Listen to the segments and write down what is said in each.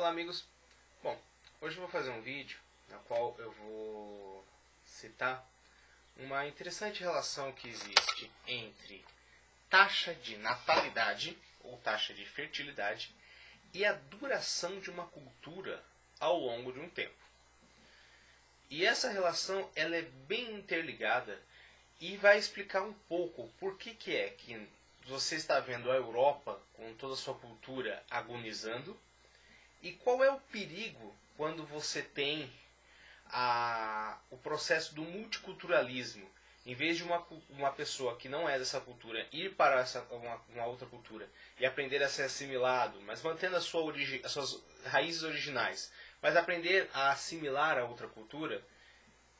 Olá amigos, bom, hoje eu vou fazer um vídeo na qual eu vou citar uma interessante relação que existe entre taxa de natalidade ou taxa de fertilidade e a duração de uma cultura ao longo de um tempo. E essa relação ela é bem interligada e vai explicar um pouco por que é que você está vendo a Europa com toda a sua cultura agonizando e qual é o perigo quando você tem o processo do multiculturalismo. Em vez de uma pessoa que não é dessa cultura ir para uma outra cultura e aprender a ser assimilado, mas mantendo as suas raízes originais, mas aprender a assimilar a outra cultura,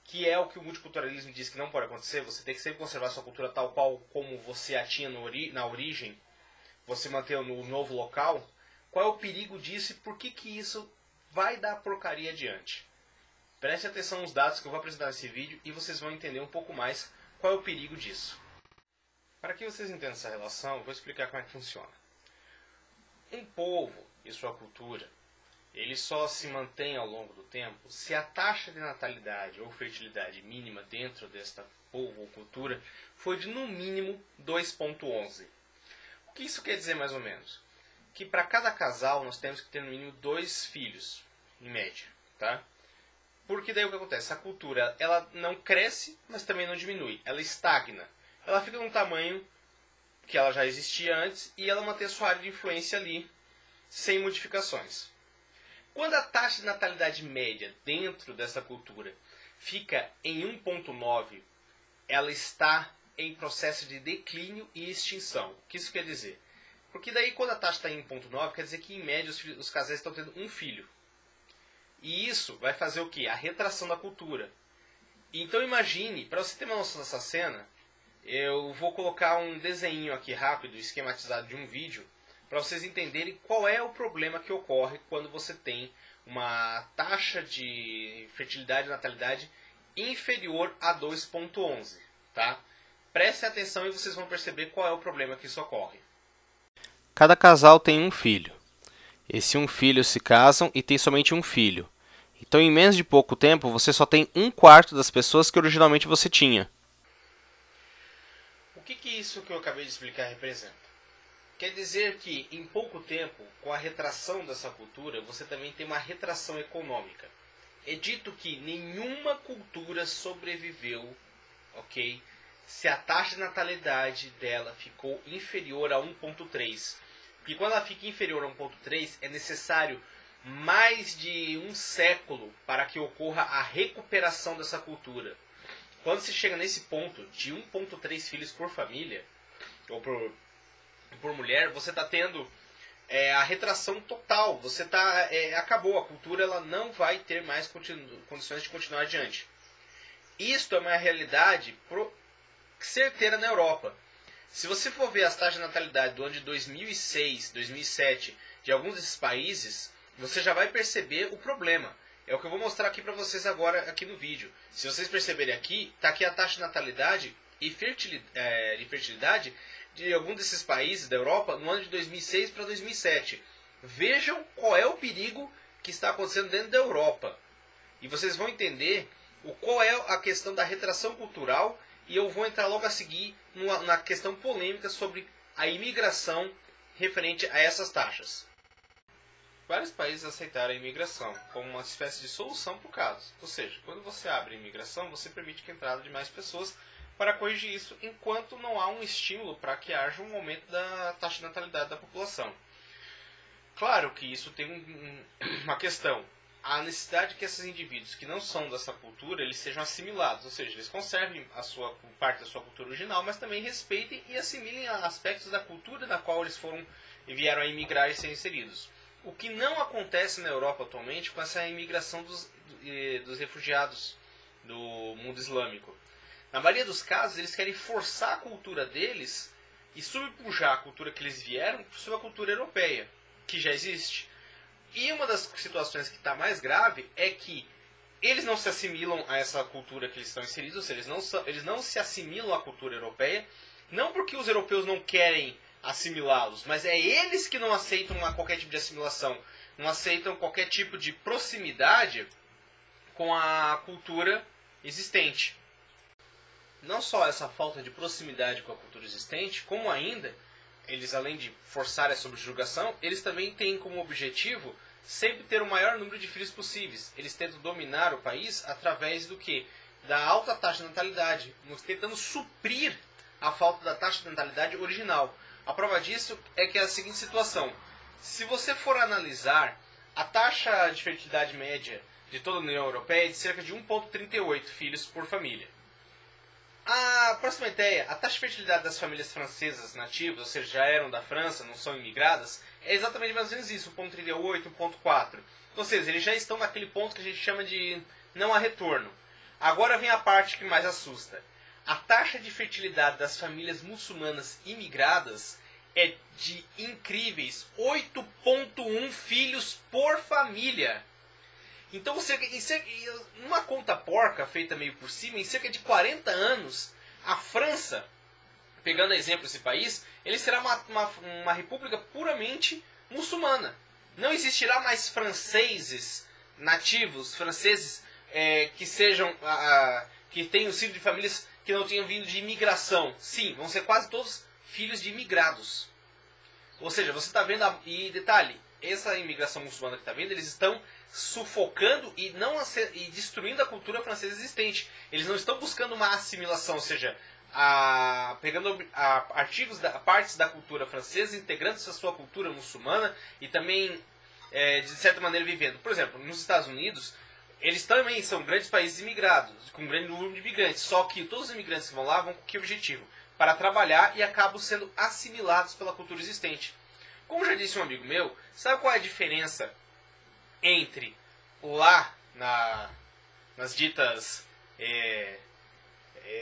que é o que o multiculturalismo diz que não pode acontecer. Você tem que sempre conservar sua cultura tal qual como você a tinha na origem, você manter no novo local. Qual é o perigo disso e por que isso vai dar porcaria adiante? Preste atenção nos dados que eu vou apresentar nesse vídeo e vocês vão entender um pouco mais qual é o perigo disso. Para que vocês entendam essa relação, eu vou explicar como é que funciona. Um povo e sua cultura, ele só se mantém ao longo do tempo se a taxa de natalidade ou fertilidade mínima dentro desta povo ou cultura for de no mínimo 2,11. O que isso quer dizer mais ou menos? Que para cada casal nós temos que ter no mínimo 2 filhos, em média, tá? Porque daí o que acontece? A cultura ela não cresce, mas também não diminui. Ela estagna. Ela fica num tamanho que ela já existia antes e ela mantém a sua área de influência ali, sem modificações. Quando a taxa de natalidade média dentro dessa cultura fica em 1,9, ela está em processo de declínio e extinção. O que isso quer dizer? Porque daí quando a taxa está em 1,9, quer dizer que em média os casais estão tendo um filho. E isso vai fazer o quê? A retração da cultura. Então imagine, para você ter uma noção dessa cena, eu vou colocar um desenho aqui rápido, esquematizado de um vídeo, para vocês entenderem qual é o problema que ocorre quando você tem uma taxa de fertilidade e natalidade inferior a 2,11. Tá? Prestem atenção e vocês vão perceber qual é o problema que isso ocorre. Cada casal tem um filho. Esse um filho se casam e tem somente um filho. Então, em menos de pouco tempo, você só tem 1/4 das pessoas que originalmente você tinha. O que isso que eu acabei de explicar representa? Quer dizer que, em pouco tempo, com a retração dessa cultura, você também tem uma retração econômica. É dito que nenhuma cultura sobreviveu, ok? Se a taxa de natalidade dela ficou inferior a 1,3. Porque quando ela fica inferior a 1,3, é necessário mais de um século para que ocorra a recuperação dessa cultura. Quando se chega nesse ponto de 1,3 filhos por família, ou por mulher, você está tendo a retração total. Você acabou, a cultura ela não vai ter mais condições de continuar adiante. Isto é uma realidade certeira na Europa. Se você for ver as taxas de natalidade do ano de 2006, 2007, de alguns desses países, você já vai perceber o problema. É o que eu vou mostrar aqui para vocês agora aqui no vídeo. Se vocês perceberem aqui, está aqui a taxa de natalidade e fertilidade de algum desses países da Europa no ano de 2006 para 2007. Vejam qual é o perigo que está acontecendo dentro da Europa. E vocês vão entender qual é a questão da retração cultural. E eu vou entrar logo a seguir na questão polêmica sobre a imigração referente a essas taxas. Vários países aceitaram a imigração como uma espécie de solução para o caso. Ou seja, quando você abre a imigração, você permite a entrada de mais pessoas para corrigir isso, enquanto não há um estímulo para que haja um aumento da taxa de natalidade da população. Claro que isso tem uma questão. A necessidade que esses indivíduos que não são dessa cultura, eles sejam assimilados, ou seja, eles conservem parte da sua cultura original, mas também respeitem e assimilem aspectos da cultura na qual eles vieram a imigrar e ser inseridos. O que não acontece na Europa atualmente com essa imigração dos refugiados do mundo islâmico. Na maioria dos casos, eles querem forçar a cultura deles e subpujar a cultura que eles vieram sobre a cultura europeia, que já existe. E uma das situações que está mais grave é que eles não se assimilam a essa cultura que eles estão inseridos, ou seja, eles não se assimilam à cultura europeia, não porque os europeus não querem assimilá-los, mas é eles que não aceitam qualquer tipo de assimilação. não aceitam qualquer tipo de proximidade com a cultura existente. Não só essa falta de proximidade com a cultura existente, como ainda, eles além de forçar a subjugação, eles também têm como objetivo sempre ter o maior número de filhos possíveis. Eles tentam dominar o país através do quê? Da alta taxa de natalidade, tentando suprir a falta da taxa de natalidade original. A prova disso é que é a seguinte situação. Se você for analisar, a taxa de fertilidade média de toda a União Europeia é de cerca de 1,38 filhos por família. Para você ter uma ideia, a taxa de fertilidade das famílias francesas nativas, ou seja, já eram da França, não são imigradas, é exatamente mais ou menos isso, 1,38, 1,4. Ou seja, eles já estão naquele ponto que a gente chama de não há retorno. Agora vem a parte que mais assusta. A taxa de fertilidade das famílias muçulmanas imigradas é de incríveis 8,1 filhos por família. Então, numa conta porca, feita meio por cima, em cerca de 40 anos, a França, pegando exemplo esse país, ele será uma república puramente muçulmana. Não existirá mais franceses nativos, franceses que tenham sido de famílias que não tenham vindo de imigração. Sim, vão ser quase todos filhos de imigrados. Ou seja, você está vendo, e detalhe, essa imigração muçulmana que está vendo, eles estão sufocando e destruindo a cultura francesa existente. Eles não estão buscando uma assimilação, ou seja, pegando partes da cultura francesa, integrando-se à sua cultura muçulmana e também, de certa maneira, vivendo. Por exemplo, nos Estados Unidos, eles também são grandes países imigrados, com um grande número de imigrantes, só que todos os imigrantes que vão lá vão com que objetivo? Para trabalhar e acabam sendo assimilados pela cultura existente. Como já disse um amigo meu, sabe qual é a diferença entre lá nas ditas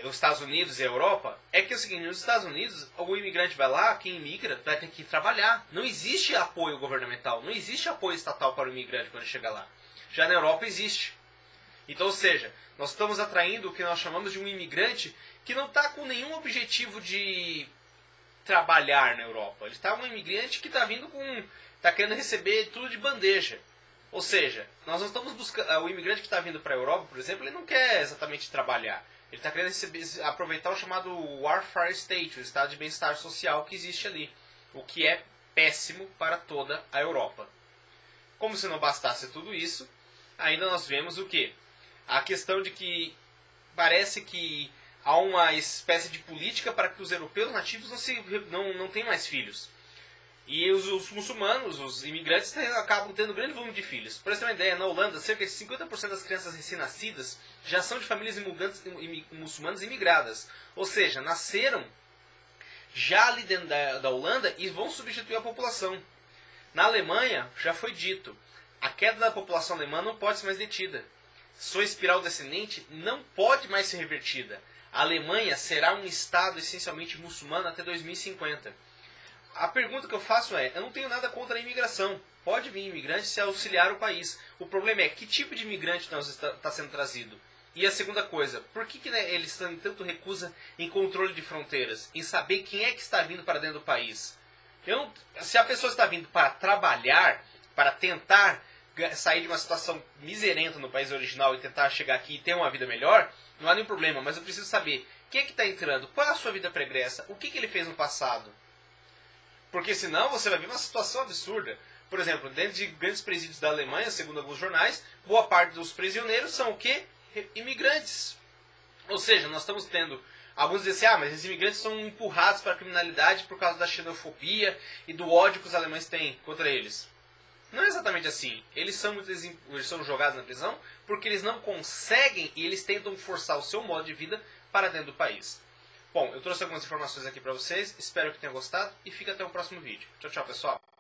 os Estados Unidos e a Europa? É que é o seguinte, nos Estados Unidos o imigrante vai lá, quem imigra vai ter que trabalhar. Não existe apoio governamental, não existe apoio estatal para o imigrante quando ele chega lá. Já na Europa existe. Então, ou seja, nós estamos atraindo o que nós chamamos de um imigrante que não está com nenhum objetivo de trabalhar na Europa. Ele está um imigrante que está vindo está querendo receber tudo de bandeja. Ou seja, nós não estamos buscando. O imigrante que está vindo para a Europa, por exemplo, ele não quer exatamente trabalhar. Ele está querendo aproveitar o chamado welfare state, o estado de bem-estar social que existe ali. O que é péssimo para toda a Europa. Como se não bastasse tudo isso, ainda nós vemos o quê? A questão de que parece que há uma espécie de política para que os europeus nativos não tenham mais filhos. E os muçulmanos, os imigrantes, acabam tendo um grande volume de filhos. Para você ter uma ideia, na Holanda, cerca de 50% das crianças recém-nascidas já são de famílias muçulmanas imigradas. Ou seja, nasceram já ali dentro da Holanda e vão substituir a população. Na Alemanha, já foi dito, a queda da população alemã não pode ser mais detida. Sua espiral descendente não pode mais ser revertida. A Alemanha será um estado essencialmente muçulmano até 2050. A pergunta que eu faço é, eu não tenho nada contra a imigração. Pode vir imigrante se auxiliar o país. O problema é, que tipo de imigrante está sendo trazido? E a segunda coisa, por que eles têm tanto recusa em controle de fronteiras? Em saber quem é que está vindo para dentro do país? Se a pessoa está vindo para trabalhar, para tentar sair de uma situação miserenta no país original e tentar chegar aqui e ter uma vida melhor, não há nenhum problema. Mas eu preciso saber quem é que está entrando, qual é a sua vida pregressa, o que ele fez no passado. Porque senão você vai ver uma situação absurda. Por exemplo, dentro de grandes presídios da Alemanha, segundo alguns jornais, boa parte dos prisioneiros são o quê? Imigrantes. Ou seja, nós estamos tendo... Alguns dizem assim, mas esses imigrantes são empurrados para a criminalidade por causa da xenofobia e do ódio que os alemães têm contra eles. Não é exatamente assim. Eles são jogados na prisão porque eles não conseguem e eles tentam forçar o seu modo de vida para dentro do país. Bom, eu trouxe algumas informações aqui para vocês, espero que tenham gostado e fica até o próximo vídeo. Tchau, tchau, pessoal!